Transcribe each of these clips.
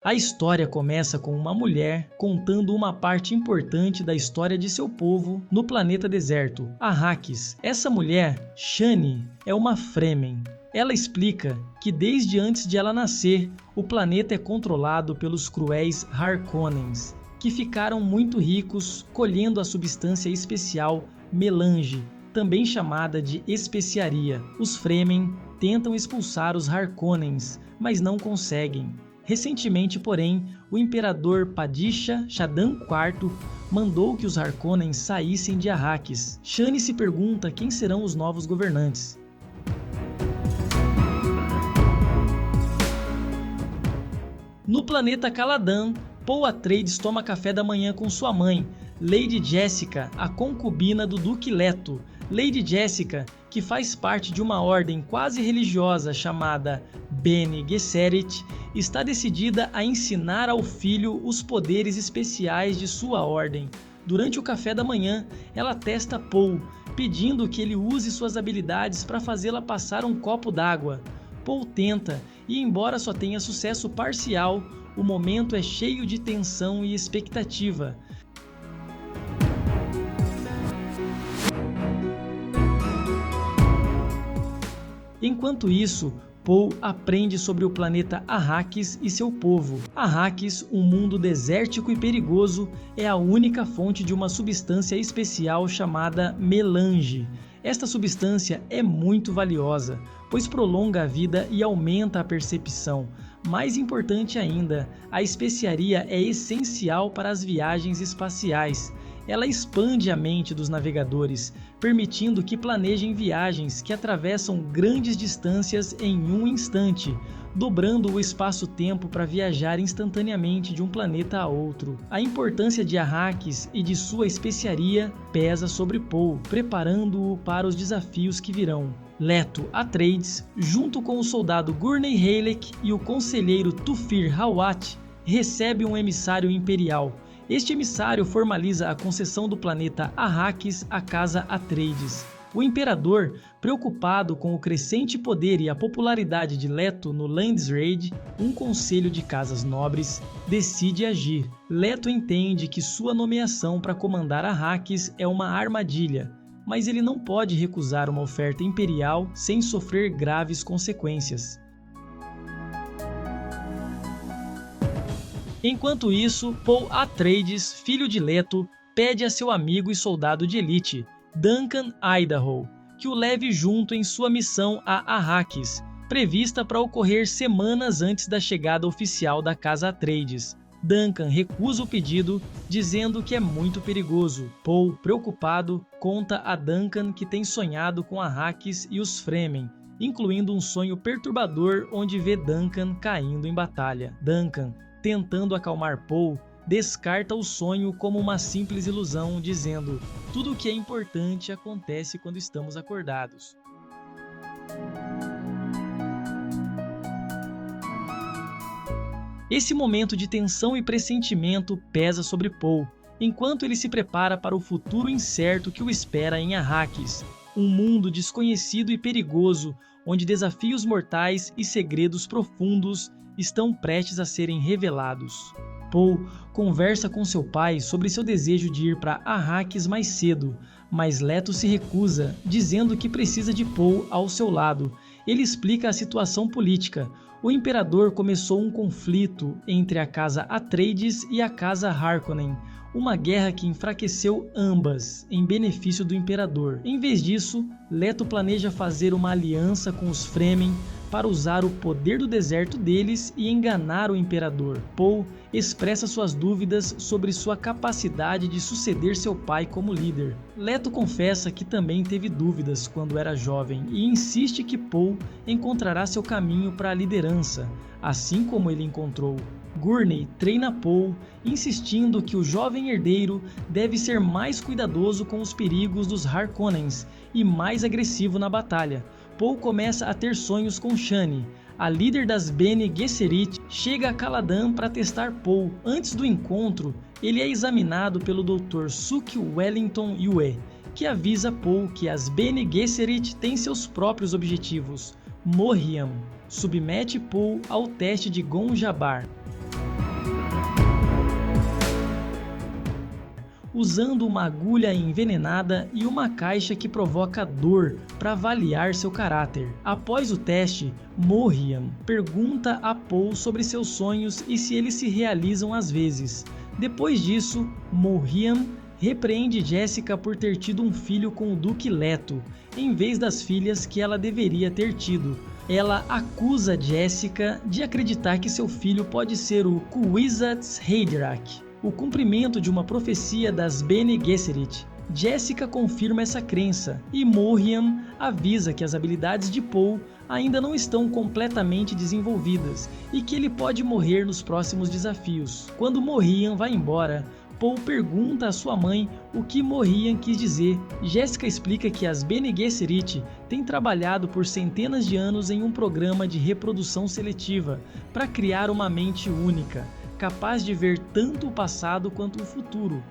A história começa com uma mulher contando uma parte importante da história de seu povo no planeta deserto, Arrakis. Essa mulher, Shani, é uma Fremen. Ela explica que desde antes de ela nascer, o planeta é controlado pelos cruéis Harkonnens, que ficaram muito ricos colhendo a substância especial melange, também chamada de especiaria. Os Fremen tentam expulsar os Harkonnens, mas não conseguem. Recentemente, porém, o imperador Padishah Shaddam IV mandou que os Harkonnens saíssem de Arrakis. Shani se pergunta quem serão os novos governantes. No planeta Caladan, Paul Atreides toma café da manhã com sua mãe, Lady Jessica, a concubina do Duque Leto. Lady Jessica, que faz parte de uma ordem quase religiosa chamada Bene Gesserit, está decidida a ensinar ao filho os poderes especiais de sua ordem. Durante o café da manhã, ela testa Paul, pedindo que ele use suas habilidades para fazê-la passar um copo d'água. Paul tenta, e embora só tenha sucesso parcial, o momento é cheio de tensão e expectativa. Enquanto isso, Paul aprende sobre o planeta Arrakis e seu povo. Arrakis, um mundo desértico e perigoso, é a única fonte de uma substância especial chamada melange. Esta substância é muito valiosa, pois prolonga a vida e aumenta a percepção. Mais importante ainda, a especiaria é essencial para as viagens espaciais. Ela expande a mente dos navegadores, permitindo que planejem viagens que atravessam grandes distâncias em um instante, dobrando o espaço-tempo para viajar instantaneamente de um planeta a outro. A importância de Arrakis e de sua especiaria pesa sobre Paul, preparando-o para os desafios que virão. Leto Atreides, junto com o soldado Gurney Halleck e o conselheiro Thufir Hawat, recebe um emissário imperial. Este emissário formaliza a concessão do planeta Arrakis à casa Atreides. O imperador, preocupado com o crescente poder e a popularidade de Leto no Landsraad, um conselho de casas nobres, decide agir. Leto entende que sua nomeação para comandar Arrakis é uma armadilha, mas ele não pode recusar uma oferta imperial sem sofrer graves consequências. Enquanto isso, Paul Atreides, filho de Leto, pede a seu amigo e soldado de elite, Duncan Idaho, que o leve junto em sua missão a Arrakis, prevista para ocorrer semanas antes da chegada oficial da casa Atreides. Duncan recusa o pedido, dizendo que é muito perigoso. Paul, preocupado, conta a Duncan que tem sonhado com Arrakis e os Fremen, incluindo um sonho perturbador onde vê Duncan caindo em batalha. Duncan, tentando acalmar Paul, descarta o sonho como uma simples ilusão, dizendo: tudo o que é importante acontece quando estamos acordados. Esse momento de tensão e pressentimento pesa sobre Paul, enquanto ele se prepara para o futuro incerto que o espera em Arrakis, um mundo desconhecido e perigoso, onde desafios mortais e segredos profundos estão prestes a serem revelados. Paul conversa com seu pai sobre seu desejo de ir para Arrakis mais cedo, mas Leto se recusa, dizendo que precisa de Paul ao seu lado. Ele explica a situação política. O imperador começou um conflito entre a casa Atreides e a casa Harkonnen, uma guerra que enfraqueceu ambas em benefício do imperador. Em vez disso, Leto planeja fazer uma aliança com os Fremen para usar o poder do deserto deles e enganar o imperador. Paul expressa suas dúvidas sobre sua capacidade de suceder seu pai como líder. Leto confessa que também teve dúvidas quando era jovem e insiste que Paul encontrará seu caminho para a liderança, assim como ele encontrou. Gurney treina Paul, insistindo que o jovem herdeiro deve ser mais cuidadoso com os perigos dos Harkonnens e mais agressivo na batalha. Paul começa a ter sonhos com Shani. A líder das Bene Gesserit chega a Caladan para testar Paul. Antes do encontro, ele é examinado pelo Dr. Suk Wellington Yue, que avisa Paul que as Bene Gesserit têm seus próprios objetivos. Mohiam submete Paul ao teste de Gon Jabbar. usando uma agulha envenenada e uma caixa que provoca dor para avaliar seu caráter. Após o teste, Mohiam pergunta a Paul sobre seus sonhos e se eles se realizam às vezes. Depois disso, Mohiam repreende Jessica por ter tido um filho com o Duque Leto, em vez das filhas que ela deveria ter tido. Ela acusa Jessica de acreditar que seu filho pode ser o Kwisatz Haderach, o cumprimento de uma profecia das Bene Gesserit. Jessica confirma essa crença e Mohiam avisa que as habilidades de Paul ainda não estão completamente desenvolvidas e que ele pode morrer nos próximos desafios. Quando Mohiam vai embora, Paul pergunta à sua mãe o que Mohiam quis dizer. Jessica explica que as Bene Gesserit têm trabalhado por centenas de anos em um programa de reprodução seletiva para criar uma mente única, capaz de ver tanto o passado quanto o futuro.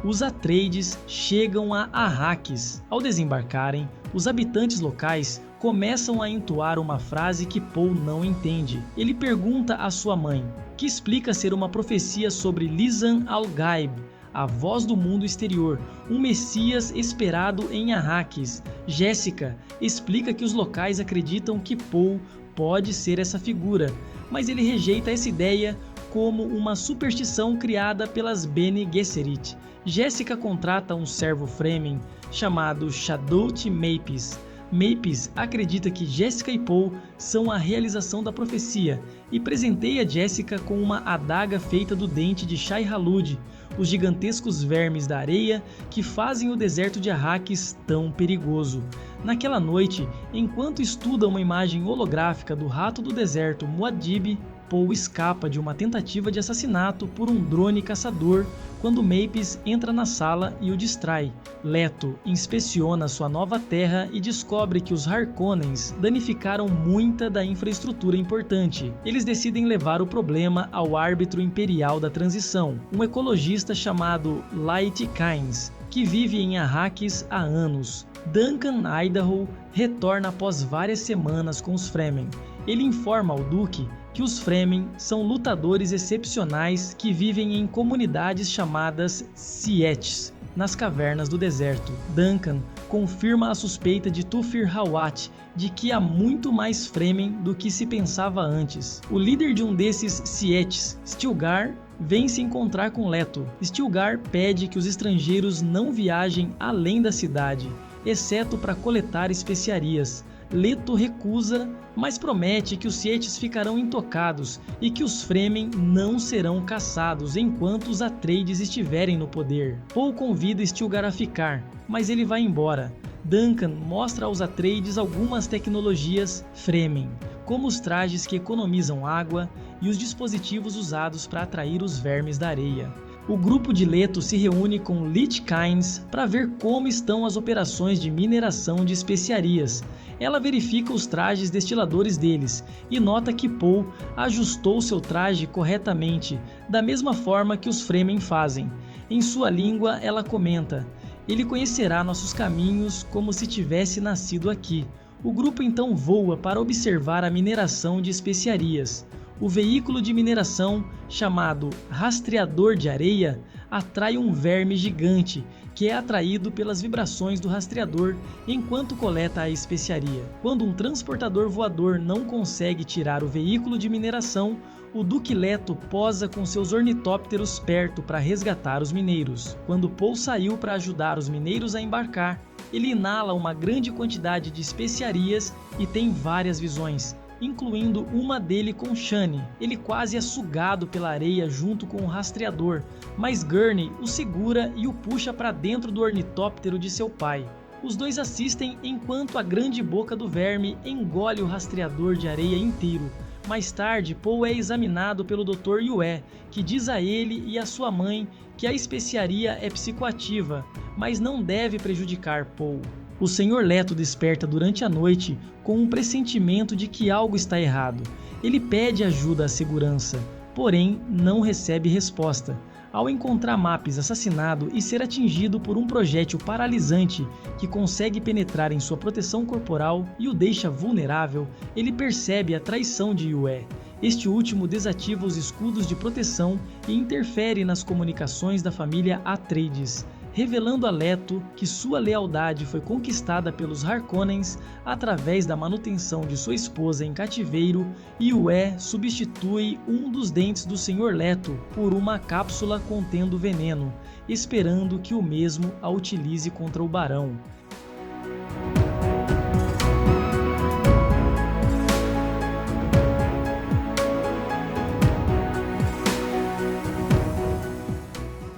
Os Atreides chegam a Arrakis. Ao desembarcarem, os habitantes locais começam a entoar uma frase que Paul não entende. Ele pergunta à sua mãe, que explica ser uma profecia sobre Lisan al-Gaib, a voz do mundo exterior, um messias esperado em Arrakis. Jéssica explica que os locais acreditam que Paul pode ser essa figura, mas ele rejeita essa ideia como uma superstição criada pelas Bene Gesserit. Jéssica contrata um servo Fremen chamado Shadowt Mapes. Mapes acredita que Jessica e Paul são a realização da profecia e presenteia Jessica com uma adaga feita do dente de Shai-Hulud, os gigantescos vermes da areia que fazem o deserto de Arrakis tão perigoso. Naquela noite, enquanto estuda uma imagem holográfica do rato do deserto Muad'Dib, Paul escapa de uma tentativa de assassinato por um drone caçador quando Mapes entra na sala e o distrai. Leto inspeciona sua nova terra e descobre que os Harkonnens danificaram muita da infraestrutura importante. Eles decidem levar o problema ao árbitro imperial da transição, um ecologista chamado Light Kynes, que vive em Arrakis há anos. Duncan Idaho retorna após várias semanas com os Fremen. Ele informa ao Duque que os Fremen são lutadores excepcionais que vivem em comunidades chamadas Sietes, nas cavernas do deserto. Duncan confirma a suspeita de Thufir Hawat de que há muito mais Fremen do que se pensava antes. O líder de um desses Sietes, Stilgar, vem se encontrar com Leto. Stilgar pede que os estrangeiros não viajem além da cidade, exceto para coletar especiarias. Leto recusa, mas promete que os Sietes ficarão intocados e que os Fremen não serão caçados enquanto os Atreides estiverem no poder. Paul convida Stilgar a ficar, mas ele vai embora. Duncan mostra aos Atreides algumas tecnologias Fremen, como os trajes que economizam água e os dispositivos usados para atrair os vermes da areia. O grupo de Leto se reúne com Licht Kynes para ver como estão as operações de mineração de especiarias. Ela verifica os trajes destiladores deles e nota que Paul ajustou seu traje corretamente, da mesma forma que os Fremen fazem. Em sua língua, ela comenta: "Ele conhecerá nossos caminhos como se tivesse nascido aqui." O grupo então voa para observar a mineração de especiarias. O veículo de mineração, chamado Rastreador de Areia, atrai um verme gigante que é atraído pelas vibrações do rastreador enquanto coleta a especiaria. Quando um transportador voador não consegue tirar o veículo de mineração, o Duque Leto posa com seus ornitópteros perto para resgatar os mineiros. Quando Paul saiu para ajudar os mineiros a embarcar, ele inala uma grande quantidade de especiarias e tem várias visões, incluindo uma dele com Shani. Ele quase é sugado pela areia junto com o rastreador, mas Gurney o segura e o puxa para dentro do ornitóptero de seu pai. Os dois assistem enquanto a grande boca do verme engole o rastreador de areia inteiro. Mais tarde, Paul é examinado pelo Dr. Yue, que diz a ele e a sua mãe que a especiaria é psicoativa, mas não deve prejudicar Paul. O Sr. Leto desperta durante a noite com um pressentimento de que algo está errado. Ele pede ajuda à segurança, porém não recebe resposta. Ao encontrar Mapes assassinado e ser atingido por um projétil paralisante que consegue penetrar em sua proteção corporal e o deixa vulnerável, ele percebe a traição de Yue. Este último desativa os escudos de proteção e interfere nas comunicações da família Atreides, revelando a Leto que sua lealdade foi conquistada pelos Harkonnens através da manutenção de sua esposa em cativeiro, e Yue substitui um dos dentes do Sr. Leto por uma cápsula contendo veneno, esperando que o mesmo a utilize contra o Barão.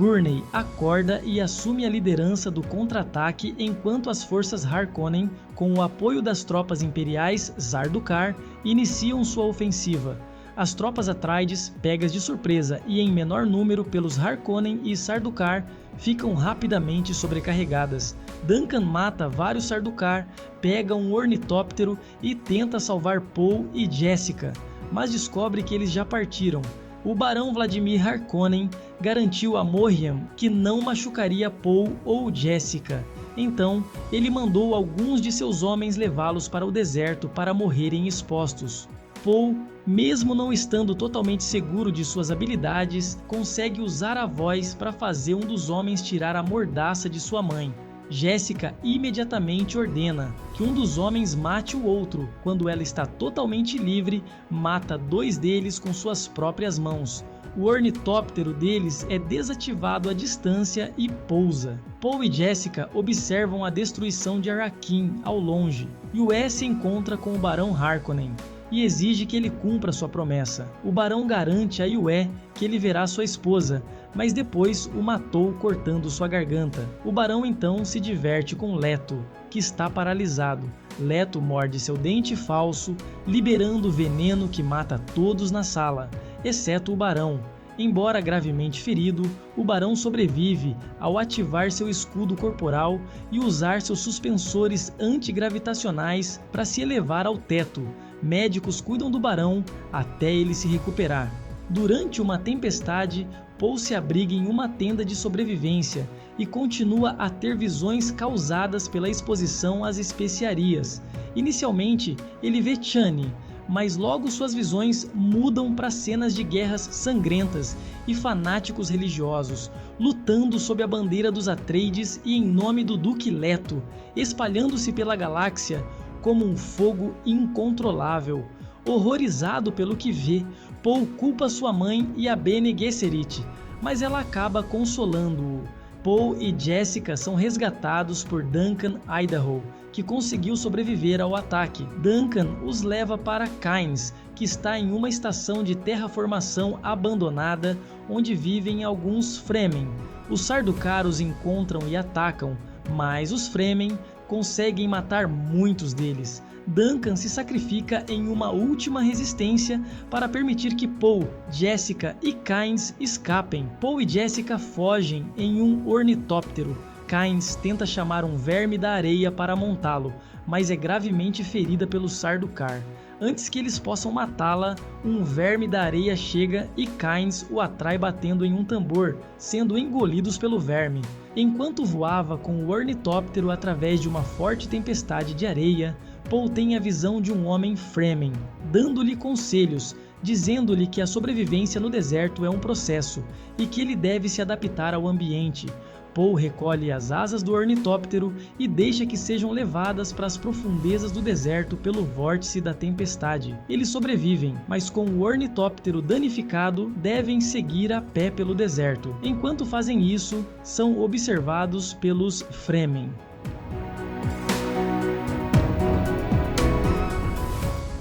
Gurney acorda e assume a liderança do contra-ataque enquanto as forças Harkonnen, com o apoio das tropas imperiais Zardukar, iniciam sua ofensiva. As tropas Atreides, pegas de surpresa e em menor número pelos Harkonnen e Sardukar, ficam rapidamente sobrecarregadas. Duncan mata vários Sardukar, pega um ornitóptero e tenta salvar Poe e Jessica, mas descobre que eles já partiram. O Barão Vladimir Harkonnen garantiu a Morhiam que não machucaria Poe ou Jessica. Então, ele mandou alguns de seus homens levá-los para o deserto para morrerem expostos. Poe, mesmo não estando totalmente seguro de suas habilidades, consegue usar a voz para fazer um dos homens tirar a mordaça de sua mãe. Jessica imediatamente ordena que um dos homens mate o outro. Quando ela está totalmente livre, mata dois deles com suas próprias mãos. O ornitóptero deles é desativado à distância e pousa. Poe e Jessica observam a destruição de Arrakeen ao longe. Yue se encontra com o Barão Harkonnen e exige que ele cumpra sua promessa. O Barão garante a Yue que ele verá sua esposa, mas depois o matou cortando sua garganta. O Barão então se diverte com Leto, que está paralisado. Leto morde seu dente falso, liberando veneno que mata todos na sala, exceto o Barão. Embora gravemente ferido, o Barão sobrevive ao ativar seu escudo corporal e usar seus suspensores antigravitacionais para se elevar ao teto. Médicos cuidam do Barão até ele se recuperar. Durante uma tempestade, Poe se abriga em uma tenda de sobrevivência e continua a ter visões causadas pela exposição às especiarias. Inicialmente, ele vê Chani, mas logo suas visões mudam para cenas de guerras sangrentas e fanáticos religiosos, lutando sob a bandeira dos Atreides e em nome do Duque Leto, espalhando-se pela galáxia como um fogo incontrolável. Horrorizado pelo que vê, Poe culpa sua mãe e a Bene Gesserit, mas ela acaba consolando-o. Poe e Jessica são resgatados por Duncan Idaho, que conseguiu sobreviver ao ataque. Duncan os leva para Kynes, que está em uma estação de terraformação abandonada, onde vivem alguns Fremen. Os Sardukar os encontram e atacam, mas os Fremen conseguem matar muitos deles. Duncan se sacrifica em uma última resistência para permitir que Poe, Jessica e Kynes escapem. Poe e Jessica fogem em um ornitóptero. Kynes tenta chamar um verme da areia para montá-lo, mas é gravemente ferida pelo Sardukar. Antes que eles possam matá-la, um verme da areia chega e Kynes o atrai batendo em um tambor, sendo engolidos pelo verme. Enquanto voava com o ornitóptero através de uma forte tempestade de areia, Poe tem a visão de um homem Fremen, dando-lhe conselhos, dizendo-lhe que a sobrevivência no deserto é um processo e que ele deve se adaptar ao ambiente. Poe recolhe as asas do ornitóptero e deixa que sejam levadas para as profundezas do deserto pelo vórtice da tempestade. Eles sobrevivem, mas com o ornitóptero danificado, devem seguir a pé pelo deserto. Enquanto fazem isso, são observados pelos Fremen.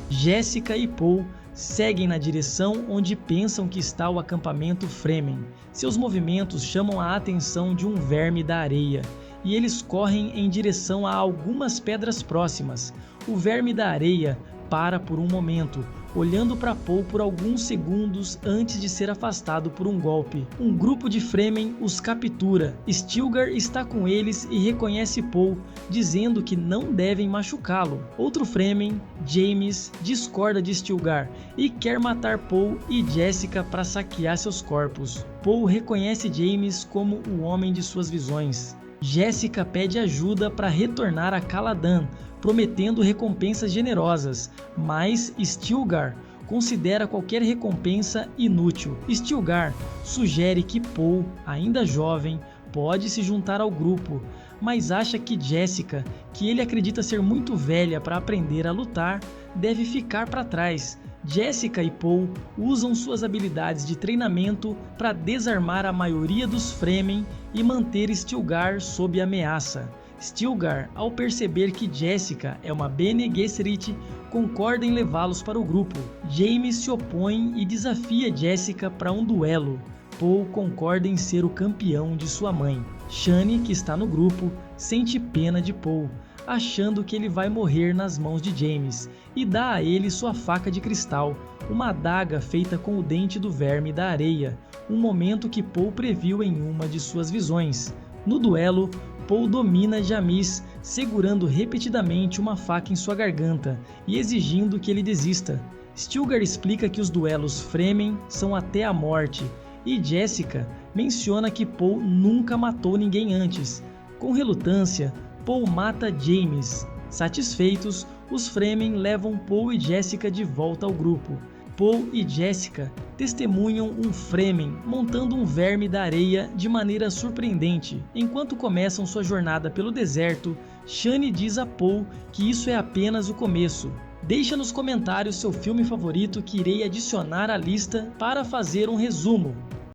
Jessica e Poe seguem na direção onde pensam que está o acampamento Fremen. Seus movimentos chamam a atenção de um verme da areia, e eles correm em direção a algumas pedras próximas. O verme da areia para por um momento, olhando para Poe por alguns segundos antes de ser afastado por um golpe. Um grupo de Fremen os captura. Stilgar está com eles e reconhece Poe, dizendo que não devem machucá-lo. Outro Fremen, James, discorda de Stilgar e quer matar Poe e Jessica para saquear seus corpos. Poe reconhece James como o homem de suas visões. Jessica pede ajuda para retornar a Caladan, prometendo recompensas generosas, mas Stilgar considera qualquer recompensa inútil. Stilgar sugere que Paul, ainda jovem, pode se juntar ao grupo, mas acha que Jessica, que ele acredita ser muito velha para aprender a lutar, deve ficar para trás. Jessica e Paul usam suas habilidades de treinamento para desarmar a maioria dos Fremen e manter Stilgar sob ameaça. Stilgar, ao perceber que Jessica é uma Bene Gesserit, concorda em levá-los para o grupo. Jaime se opõe e desafia Jessica para um duelo. Paul concorda em ser o campeão de sua mãe. Shani, que está no grupo, sente pena de Paul, achando que ele vai morrer nas mãos de James, e dá a ele sua faca de cristal, uma adaga feita com o dente do verme da areia, um momento que Paul previu em uma de suas visões. No duelo, Paul domina Jamis, segurando repetidamente uma faca em sua garganta e exigindo que ele desista. Stilgar explica que os duelos Fremen são até a morte, e Jessica menciona que Paul nunca matou ninguém antes. Com relutância, Paul mata James. Satisfeitos, os Fremen levam Paul e Jessica de volta ao grupo. Paul e Jessica testemunham um Fremen montando um verme da areia de maneira surpreendente. Enquanto começam sua jornada pelo deserto, Shani diz a Paul que isso é apenas o começo. Deixa nos comentários seu filme favorito que irei adicionar à lista para fazer um resumo.